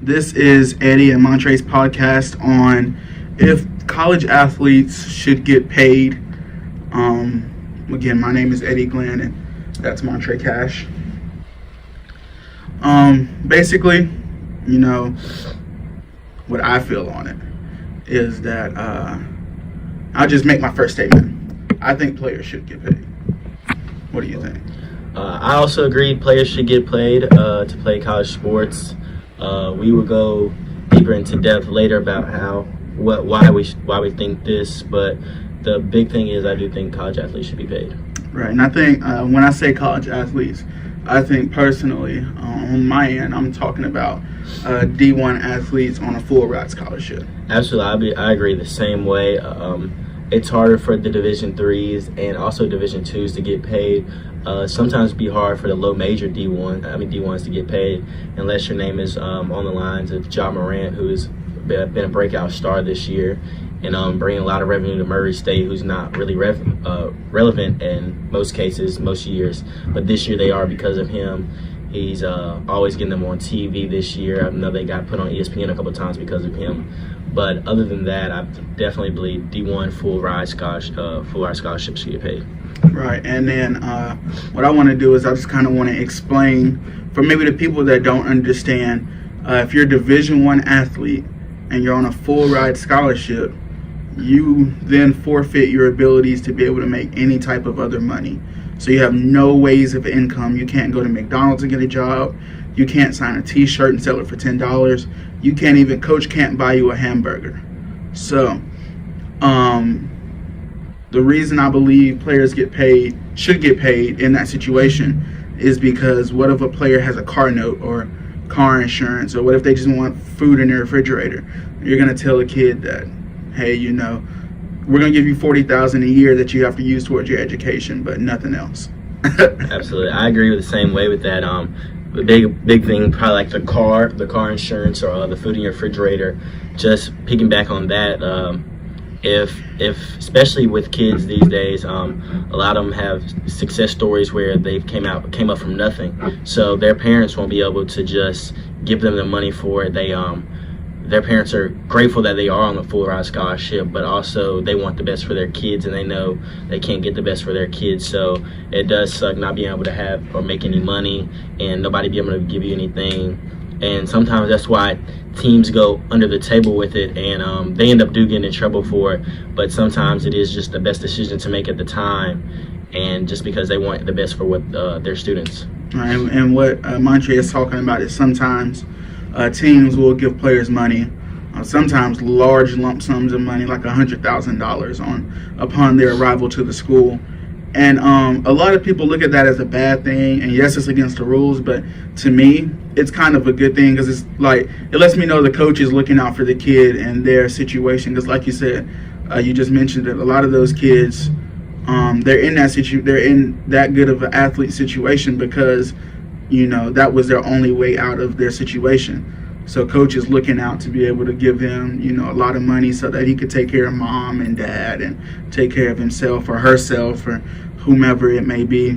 This is Eddie and Montre's podcast on if college athletes should get paid. Again, my name is Eddie Glenn, and that's Montre Cash. Basically, what I feel on it is that I'll just make my first statement. I think players should get paid. What do you think? I also agree players should get paid to play college sports. We will go deeper into depth later about why we think this, but the big thing is I do think college athletes should be paid. Right, and I think when I say college athletes, I think personally, on my end, I'm talking about D1 athletes on a full ride scholarship. Absolutely, I agree the same way. It's harder for the Division threes and also Division twos to get paid. Sometimes it'd be hard for the low major D1s to get paid unless your name is on the lines of Ja Morant, who has been a breakout star this year and bringing a lot of revenue to Murray State, who's not really relevant in most cases, most years. But this year they are because of him. He's always getting them on TV this year. I know they got put on ESPN a couple of times because of him. But other than that, I definitely believe D1 full ride scholarships should get paid. Right, and then what I want to do is I just kind of want to explain for maybe the people that don't understand. If you're a Division I athlete and you're on a full ride scholarship, you then forfeit your abilities to be able to make any type of other money. So you have no ways of income. You can't go to McDonald's and get a job. You can't sign a T-shirt and sell it for $10. You can't even, coach can't buy you a hamburger. So the reason I believe players should get paid in that situation is because what if a player has a car note or car insurance, or what if they just want food in their refrigerator? You're going to tell a kid that, hey, we're going to give you $40,000 a year that you have to use towards your education, but nothing else. Absolutely. I agree with the same way with that. The big thing, probably like the car insurance or the food in your refrigerator, just piggyback on that. If especially with kids these days, a lot of them have success stories where they came up from nothing. So their parents won't be able to just give them the money for it. Their parents are grateful that they are on the full ride scholarship, but also they want the best for their kids, and they know they can't get the best for their kids. So it does suck not being able to have or make any money and nobody be able to give you anything. And sometimes that's why teams go under the table with it, and they end up getting in trouble for it. But sometimes it is just the best decision to make at the time, and just because they want the best for their students. Right, and what Montre is talking about is sometimes teams will give players money, sometimes large lump sums of money, like $100,000 upon their arrival to the school. And a lot of people look at that as a bad thing, and yes, it's against the rules, but to me, it's kind of a good thing because it's like it lets me know the coach is looking out for the kid and their situation. Because like you said, you just mentioned that a lot of those kids, they're in that good of an athlete situation because that was their only way out of their situation. So coach is looking out to be able to give them, a lot of money so that he could take care of mom and dad and take care of himself or herself or whomever it may be.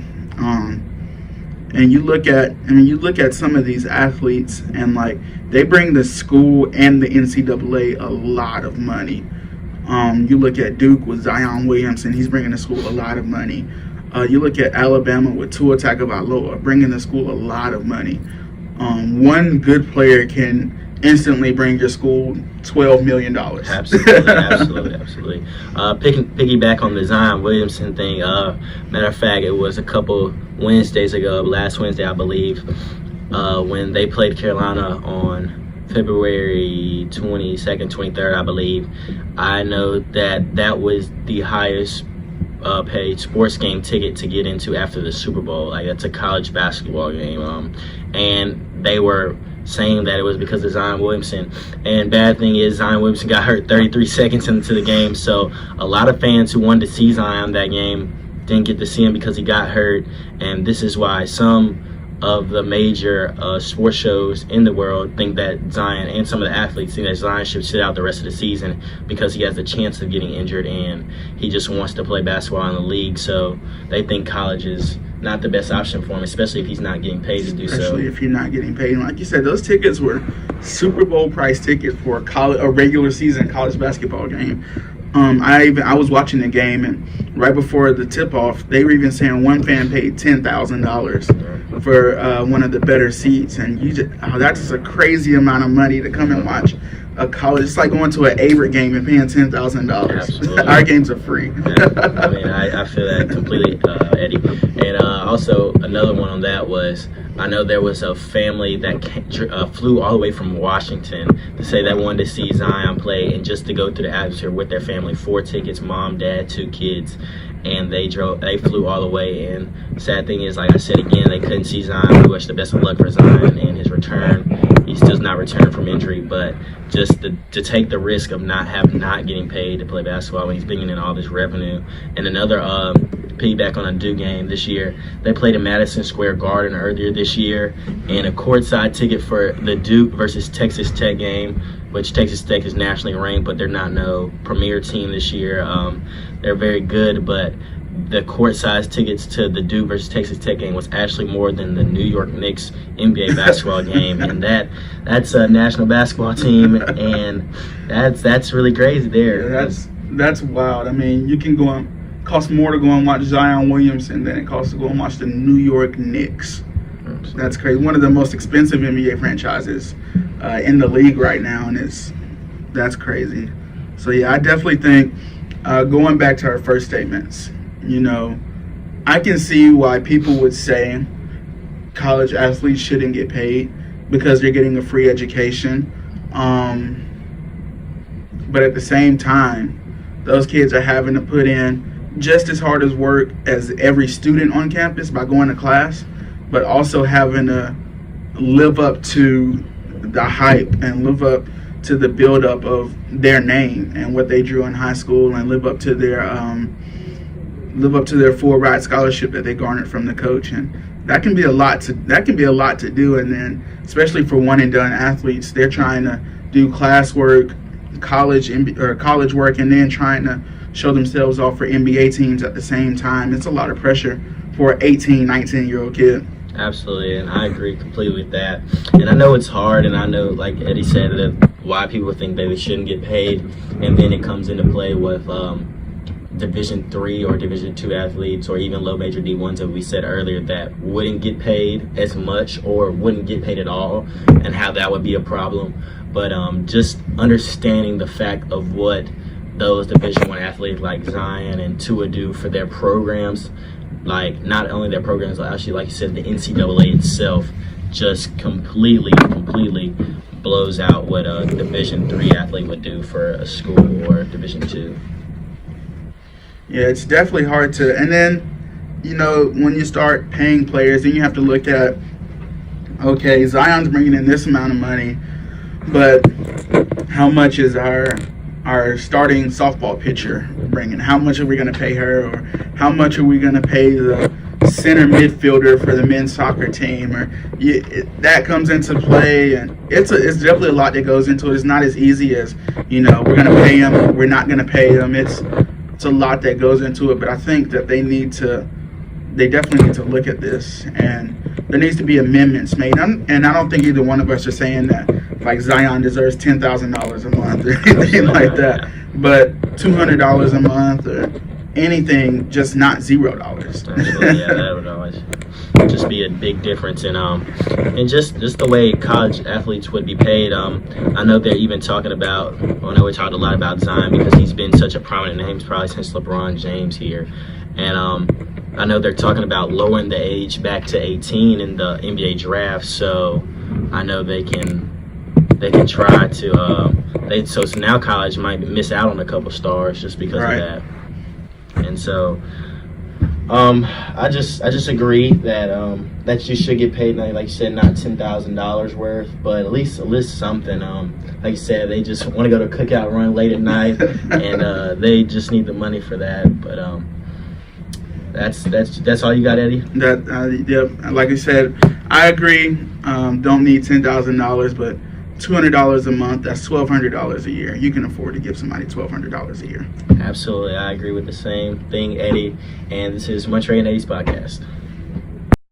And you look at some of these athletes and they bring the school and the NCAA a lot of money. You look at Duke with Zion Williamson, he's bringing the school a lot of money. You look at Alabama with Tua Tagovailoa, bringing the school a lot of money. One good player can instantly bring your school $12 million. Absolutely. Piggyback on the Zion Williamson thing. Matter of fact, it was a couple Wednesdays ago, last Wednesday, I believe, when they played Carolina on February 22nd, 23rd, I believe. I know that was the highest paid sports game ticket to get into after the Super Bowl. That's a college basketball game. And they were saying that it was because of Zion Williamson. And bad thing is Zion Williamson got hurt 33 seconds into the game. So a lot of fans who wanted to see Zion that game didn't get to see him because he got hurt. And this is why some of the major sports shows in the world think that Zion, and some of the athletes think that Zion should sit out the rest of the season because he has the chance of getting injured and he just wants to play basketball in the league. So they think college is not the best option for him, especially if he's not getting paid to do so. Especially if you're not getting paid. And like you said, those tickets were Super Bowl price tickets for a regular season college basketball game. I was watching the game, and right before the tip-off, they were even saying one fan paid $10,000 for one of the better seats, and that's just a crazy amount of money to come and watch a college. It's like going to an Averett game and paying $10,000. Our games are free. I mean, I feel that completely, Eddie. And also another one on that was, I know there was a family that flew all the way from Washington to say they wanted to see Zion play and just to go through the atmosphere with their family. 4 tickets, mom, dad, 2 kids, and they flew all the way. And sad thing is, like I said again, they couldn't see Zion. We wish the best of luck for Zion in his return. He still not returned from injury, but just to take the risk of not getting paid to play basketball when he's bringing in all this revenue. And another piggyback on a Duke game this year, they played in Madison Square Garden earlier this year, and a courtside ticket for the Duke versus Texas Tech game, which Texas Tech is nationally ranked, but they're not no premier team this year. They're very good, but the court-sized tickets to the Duke versus Texas Tech game was actually more than the New York Knicks NBA basketball game, and that's a national basketball team, and that's really crazy there. Yeah, that's wild. I mean, you can go on. Costs more to go and watch Zion Williamson than it costs to go and watch the New York Knicks. Absolutely. That's crazy. One of the most expensive NBA franchises in the league right now, and that's crazy. So yeah, I definitely think going back to our first statements, I can see why people would say college athletes shouldn't get paid because they're getting a free education. But at the same time, those kids are having to put in just as hard as work as every student on campus by going to class, but also having to live up to the hype and live up to the build-up of their name and what they drew in high school, and live up to their full ride scholarship that they garnered from the coach. And that can be a lot to do. And then especially for one and done athletes, they're trying to do classwork, college work, and then trying to show themselves off for NBA teams at the same time. It's a lot of pressure for an 18, 19-year-old kid. Absolutely, and I agree completely with that. And I know it's hard, and I know, like Eddie said, that why people think that they shouldn't get paid, and then it comes into play with Division III or Division II athletes, or even low major D1s that we said earlier that wouldn't get paid as much or wouldn't get paid at all, and how that would be a problem. But just understanding the fact of what those Division I athletes like Zion and Tua do for their programs, like not only their programs, but actually, like you said, the NCAA itself just completely blows out what a Division III athlete would do for a school or Division II. Yeah, it's definitely hard to. And then, when you start paying players, then you have to look at, okay, Zion's bringing in this amount of money, but how much is our starting softball pitcher bringing? How much are we going to pay her? Or how much are we going to pay the center midfielder for the men's soccer team? Or that comes into play, and it's definitely a lot that goes into it. It's not as easy as, we're going to pay them, we're not going to pay them. It's a lot that goes into it, but I think that they definitely need to look at this, and there needs to be amendments made. And I don't think either one of us are saying that like Zion deserves $10,000 a month or anything like that, but $200 a month or anything, just not $0. Absolutely, yeah, that would always just be a big difference in and just the way college athletes would be paid. I know they're even talking about. Well, I know we talked a lot about Zion because he's been such a prominent name, probably since LeBron James here, and I know they're talking about lowering the age back to 18 in the NBA draft. So I know they can try to. So now college might miss out on a couple stars just because of that. And so I just agree that you should get paid, like you said, not $10,000 worth, but at least something. Like you said, they just want to go to a cookout run late at night, and they just need the money for that. But that's all you got, Eddie? Yeah, like I said, I agree. Don't need $10,000, but $200 a month, that's $1,200 a year. You can afford to give somebody $1,200 a year. Absolutely. I agree with the same thing, Eddie. And this is Montre and Eddie's podcast.